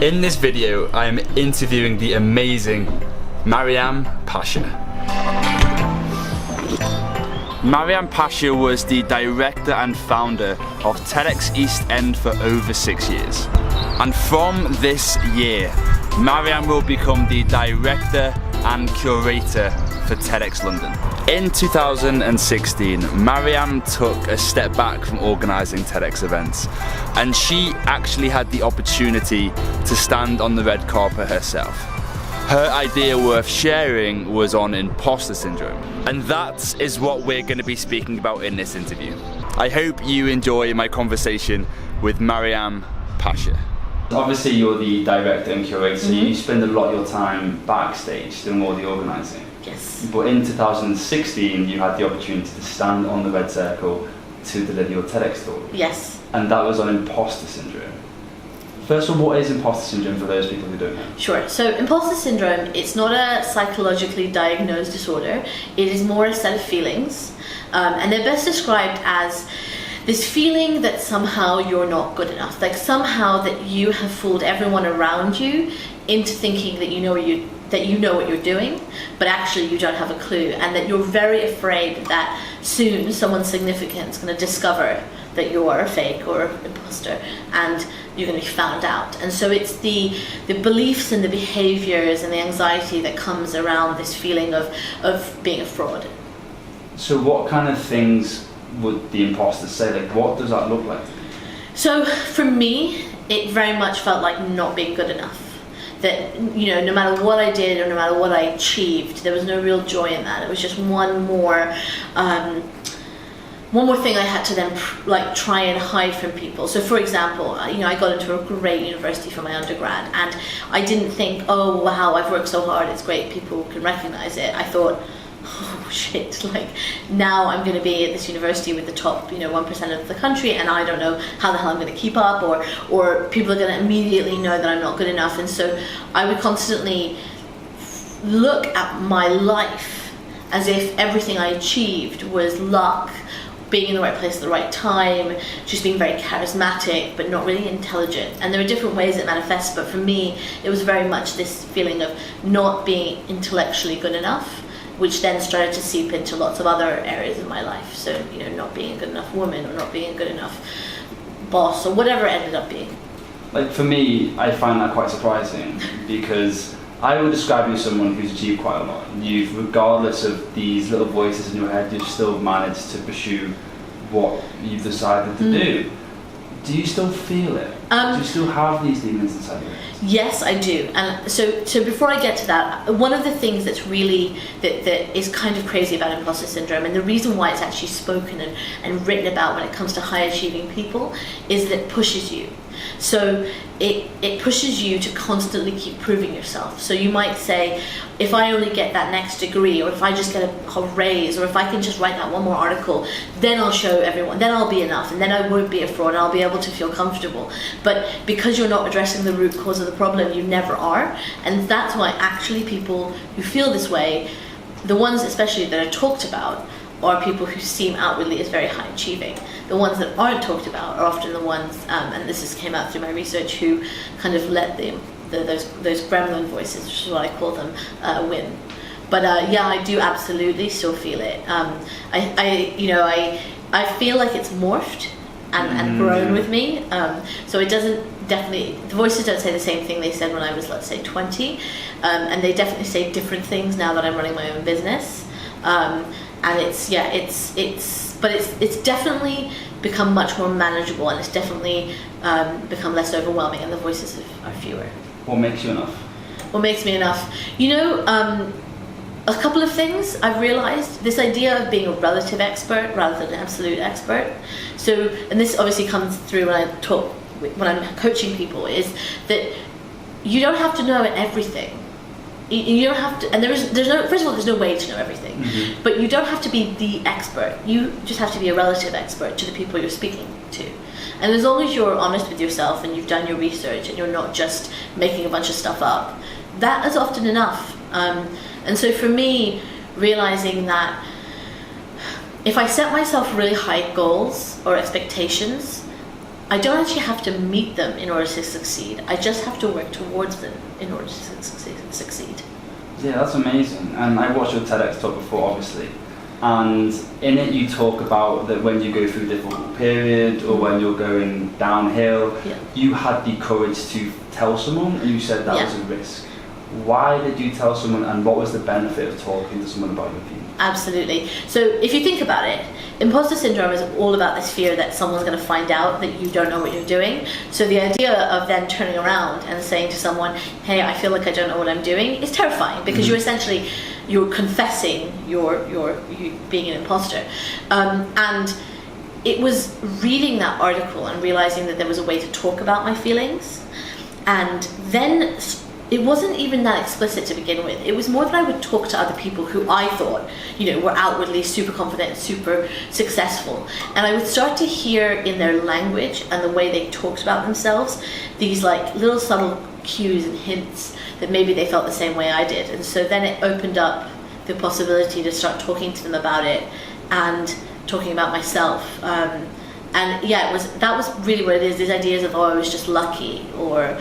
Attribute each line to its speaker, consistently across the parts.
Speaker 1: In this video, I am interviewing the amazing Maryam Pasha. Maryam Pasha was the director and founder of TEDx East End for over 6 years. And from this year, Maryam will become the director and curator for TEDx London. In 2016, Maryam took a step back from organising TEDx events, and she actually had the opportunity to stand on the red carpet herself. Her idea worth sharing was on Imposter Syndrome, and that is what we're going to be speaking about in this interview. I hope you enjoy my conversation with Maryam Pasha. Obviously you're the director and curator, so you spend a lot of your time backstage doing all the organising.
Speaker 2: Yes.
Speaker 1: But in 2016 you had the opportunity to stand on the red circle to deliver your TEDx talk.
Speaker 2: Yes.
Speaker 1: And that was on Imposter Syndrome. First of all, what is Imposter Syndrome for those people who don't know?
Speaker 2: Sure. So Imposter Syndrome, it's not a psychologically diagnosed disorder. It is more a set of feelings. And they're best described as this feeling that somehow you're not good enough. Like somehow that you have fooled everyone around you into thinking that you know what you're doing, but actually you don't have a clue, and that you're very afraid that soon someone significant is going to discover that you are a fake or an imposter, and you're going to be found out. And so it's the beliefs and the behaviors and the anxiety that comes around this feeling of being a fraud.
Speaker 1: So what kind of things would the imposters say? Like, what does that look like?
Speaker 2: So for me, it very much felt like not being good enough. That, you know, no matter what I did or no matter what I achieved, there was no real joy in that. It was just one more thing I had to then try and hide from people. So for example, you know, I got into a great university for my undergrad, and I didn't think, oh wow, I've worked so hard, it's great, people can recognize it. I thought, oh shit, like now I'm going to be at this university with the top, 1% of the country, and I don't know how the hell I'm going to keep up, or people are going to immediately know that I'm not good enough. And so I would constantly look at my life as if everything I achieved was luck, being in the right place at the right time, just being very charismatic but not really intelligent. And there are different ways it manifests, but for me it was very much this feeling of not being intellectually good enough, which then started to seep into lots of other areas of my life. So, not being a good enough woman, or not being a good enough boss, or whatever it ended up being.
Speaker 1: Like for me, I find that quite surprising because I would describe you as someone who's achieved quite a lot. You've, regardless of these little voices in your head, you've still managed to pursue what you've decided to do. Do you still feel it? Do you still have these demons inside your head?
Speaker 2: Yes, I do. And so before I get to that, one of the things that's really, that is kind of crazy about imposter syndrome, and the reason why it's actually spoken and written about when it comes to high achieving people, is that it pushes you. So it pushes you to constantly keep proving yourself. So you might say, if I only get that next degree, or if I just get a raise, or if I can just write that one more article, then I'll show everyone, then I'll be enough, and then I won't be a fraud, and I'll be able to feel comfortable. But because you're not addressing the root cause of the problem, you never are. And that's why actually people who feel this way, the ones especially that are talked about, are people who seem outwardly as very high achieving. The ones that aren't talked about are often the ones, and this came out through my research, who kind of let those gremlin voices, which is what I call them, win. But yeah, I do absolutely still feel it. I feel like it's morphed and grown with me. So it doesn't definitely, the voices don't say the same thing they said when I was, let's say, 20, and they definitely say different things now that I'm running my own business. And it's definitely become much more manageable, and it's definitely become less overwhelming, and the voices are fewer.
Speaker 1: What makes you enough?
Speaker 2: What makes me enough? A couple of things I've realized. This idea of being a relative expert rather than an absolute expert. So, and this obviously comes through when I'm coaching people, is that you don't have to know everything. You don't have to, and there's no, first of all, there's no way to know everything, but you don't have to be the expert. You just have to be a relative expert to the people you're speaking to. And as long as you're honest with yourself and you've done your research and you're not just making a bunch of stuff up, that is often enough. And so for me, realizing that if I set myself really high goals or expectations, I don't actually have to meet them in order to succeed. I just have to work towards them in order to succeed.
Speaker 1: Yeah, that's amazing. And I watched your TEDx talk before, obviously. And in it you talk about that when you go through a difficult period or when you're going downhill, you had the courage to tell someone, and you said that was a risk. Why did you tell someone, and what was the benefit of talking to someone about your feelings?
Speaker 2: Absolutely. So if you think about it, imposter syndrome is all about this fear that someone's going to find out that you don't know what you're doing. So the idea of then turning around and saying to someone, hey, I feel like I don't know what I'm doing, is terrifying, because you're confessing you being an imposter. And it was reading that article and realizing that there was a way to talk about my feelings, and then it wasn't even that explicit to begin with. It was more that I would talk to other people who I thought, were outwardly super confident, super successful. And I would start to hear in their language and the way they talked about themselves, these like little subtle cues and hints that maybe they felt the same way I did. And so then it opened up the possibility to start talking to them about it and talking about myself. That was really what it is, these ideas of, I was just lucky, or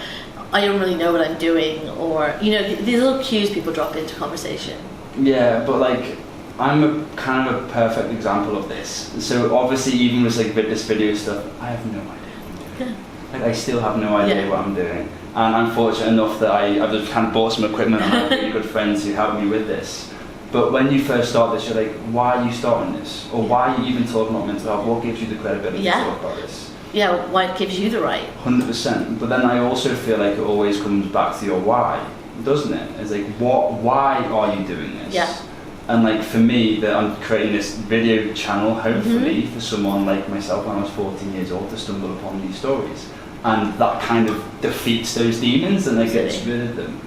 Speaker 2: I don't really know what I'm doing, or these little cues people drop into conversation.
Speaker 1: Yeah, but like I'm a kind of a perfect example of this. So obviously, even with like this video stuff, I have no idea what I'm doing. Like I still have no idea what I'm doing, and I'm fortunate enough that I've just kind of bought some equipment and I have really good friends who help me with this. But when you first start this, you're like, why are you starting this, or why are you even talking about mental health? What gives you the credibility to talk about this?
Speaker 2: Yeah, why gives you the right?
Speaker 1: 100%. But then I also feel like it always comes back to your why, doesn't it? It's like, why are you doing this?
Speaker 2: Yeah.
Speaker 1: And like for me, that I'm creating this video channel, hopefully for someone like myself when I was 14 years old to stumble upon these stories, and that kind of defeats those demons and like gets rid of them.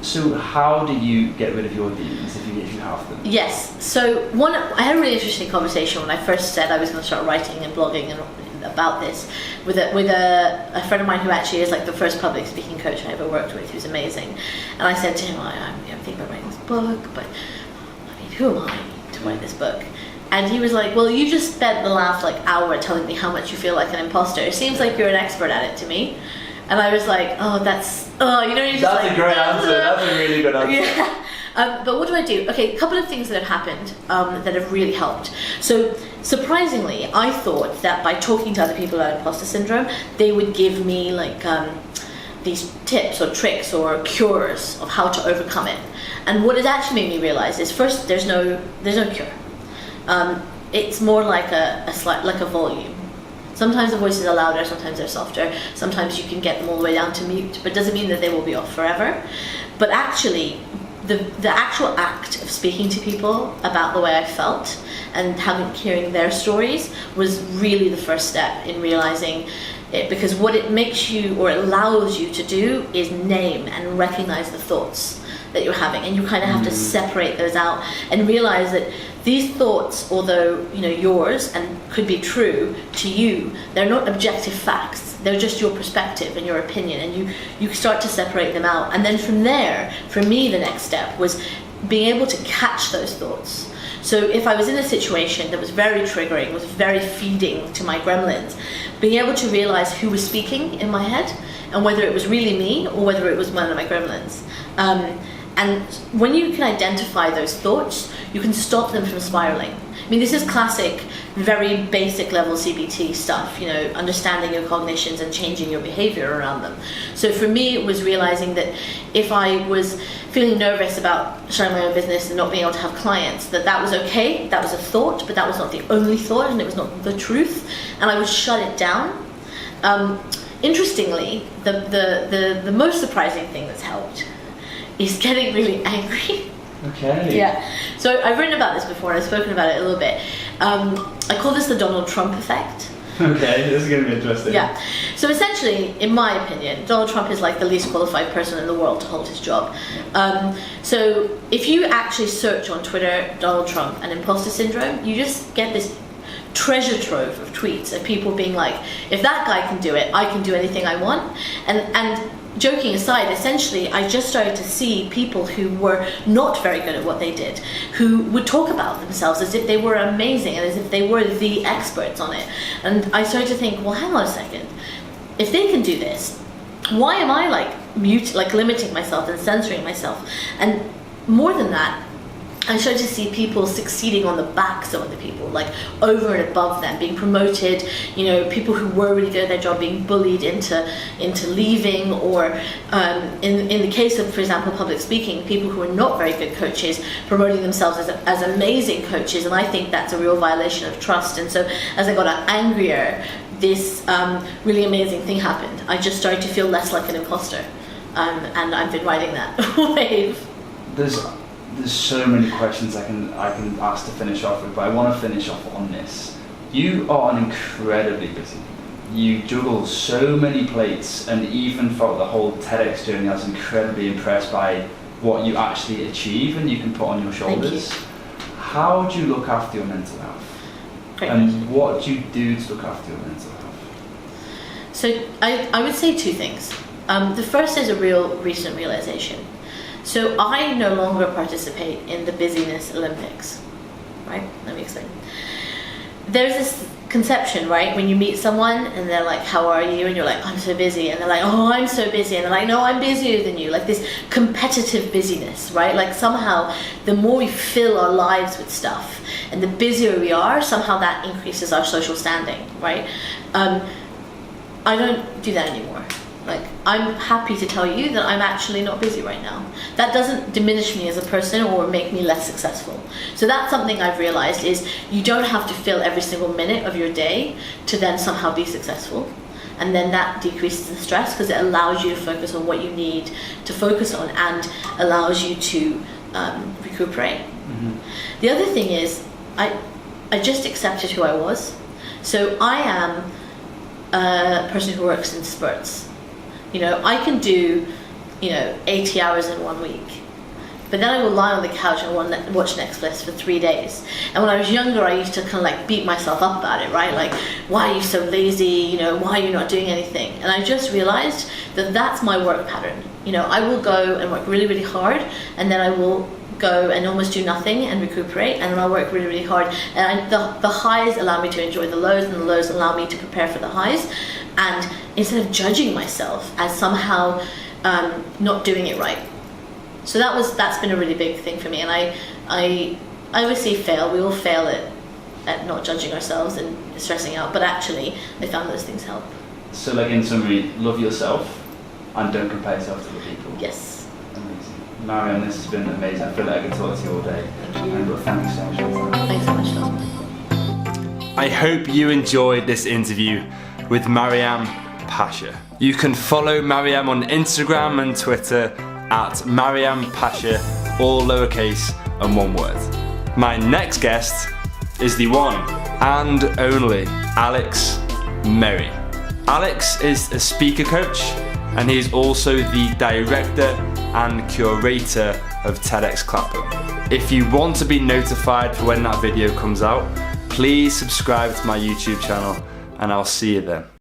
Speaker 1: So how do you get rid of your demons if you have them?
Speaker 2: Yes. So I had a really interesting conversation when I first said I was going to start writing and blogging and about this with a friend of mine who actually is like the first public speaking coach I ever worked with, who's amazing. And I said to him, I'm thinking about writing this book, but I mean, who am I to write this book? And he was like, well, you just spent the last like hour telling me how much you feel like an imposter. It seems like you're an expert at it to me. And I was like, that's a
Speaker 1: great answer. That's a really good answer.
Speaker 2: Yeah. But what do I do? Okay, a couple of things that have happened that have really helped. So surprisingly, I thought that by talking to other people about imposter syndrome, they would give me like these tips or tricks or cures of how to overcome it. And what it actually made me realize is, first, there's no cure. It's more like a volume. Sometimes the voices are louder, sometimes they're softer, sometimes you can get them all the way down to mute, but it doesn't mean that they will be off forever. But actually, the actual act of speaking to people about the way I felt and hearing their stories was really the first step in realizing it, because what it makes you, or it allows you to do, is name and recognize the thoughts that you're having, and you kind of have to separate those out and realize that these thoughts, although yours and could be true to you, they're not objective facts. They're just your perspective and your opinion, and you start to separate them out. And then from there, for me, the next step was being able to catch those thoughts. So if I was in a situation that was very triggering, was very feeding to my gremlins, being able to realize who was speaking in my head and whether it was really me or whether it was one of my gremlins. And when you can identify those thoughts, you can stop them from spiraling. I mean, this is classic, very basic level CBT stuff, understanding your cognitions and changing your behavior around them. So for me, it was realizing that if I was feeling nervous about starting my own business and not being able to have clients, that was okay, that was a thought, but that was not the only thought, and it was not the truth, and I would shut it down. Interestingly, the most surprising thing that's helped is getting really angry.
Speaker 1: Okay.
Speaker 2: Yeah. So I've written about this before and I've spoken about it a little bit. I call this the Donald Trump effect.
Speaker 1: Okay, this is going to be interesting.
Speaker 2: Yeah. So essentially, in my opinion, Donald Trump is like the least qualified person in the world to hold his job. So if you actually search on Twitter, Donald Trump and imposter syndrome, you just get this treasure trove of tweets of people being like, if that guy can do it, I can do anything I want. And joking aside, essentially, I just started to see people who were not very good at what they did, who would talk about themselves as if they were amazing and as if they were the experts on it. And I started to think, well, hang on a second. If they can do this, why am I like limiting myself and censoring myself? And more than that, I started to see people succeeding on the backs of other people, like over and above them, being promoted, you know, people who were really good at their job being bullied into leaving, or in the case of, for example, public speaking, people who are not very good coaches promoting themselves as amazing coaches, and I think that's a real violation of trust. And so as I got angrier, this really amazing thing happened. I just started to feel less like an imposter, and I've been riding that wave.
Speaker 1: There's so many questions I can ask to finish off with, but I want to finish off on this. You are an incredibly busy woman. You juggle so many plates, and even throughout the whole TEDx journey, I was incredibly impressed by what you actually achieve and you can put on your shoulders.
Speaker 2: Thank you.
Speaker 1: How do you look after your mental health?
Speaker 2: Great
Speaker 1: and
Speaker 2: question.
Speaker 1: what do you do to look after your mental health?
Speaker 2: So I would say two things. The first is a recent realization. So I no longer participate in the busyness Olympics, right? Let me explain. There's this conception, right? When you meet someone and they're like, how are you? And you're like, I'm so busy. And they're like, oh, I'm so busy. And they're like, no, I'm busier than you. Like this competitive busyness, right? Like somehow the more we fill our lives with stuff and the busier we are, somehow that increases our social standing, right? I don't do that anymore. Like, I'm happy to tell you that I'm actually not busy right now. That doesn't diminish me as a person or make me less successful. So that's something I've realized, is you don't have to fill every single minute of your day to then somehow be successful. And then that decreases the stress because it allows you to focus on what you need to focus on and allows you to recuperate. Mm-hmm. The other thing is, I just accepted who I was. So I am a person who works in spurts. You know, I can do, 80 hours in 1 week. But then I will lie on the couch and watch Netflix for 3 days. And when I was younger, I used to kind of like beat myself up about it, right? Like, why are you so lazy? Why are you not doing anything? And I just realized that that's my work pattern. I will go and work really, really hard, and then I will go and almost do nothing and recuperate, and then I'll work really, really hard. And the highs allow me to enjoy the lows, and the lows allow me to prepare for the highs. And instead of judging myself as somehow not doing it right. So that's been a really big thing for me. And I obviously fail. We all fail at not judging ourselves and stressing out. But actually, I found those things help.
Speaker 1: So, like in summary, love yourself and don't compare yourself to other people.
Speaker 2: Yes.
Speaker 1: Amazing. Maryam, this has been amazing. I feel like I could talk to you all day.
Speaker 2: Thank you.
Speaker 1: And thank you so much for your time.
Speaker 2: Thanks so much, Phil.
Speaker 3: I hope you enjoyed this interview with Maryam Pasha. You can follow Maryam on Instagram and Twitter at Maryam Pasha, all lowercase and one word. My next guest is the one and only Alex Merry. Alex is a speaker coach, and he's also the director and curator of TEDx Clapham. If you want to be notified for when that video comes out, please subscribe to my YouTube channel, and I'll see you then.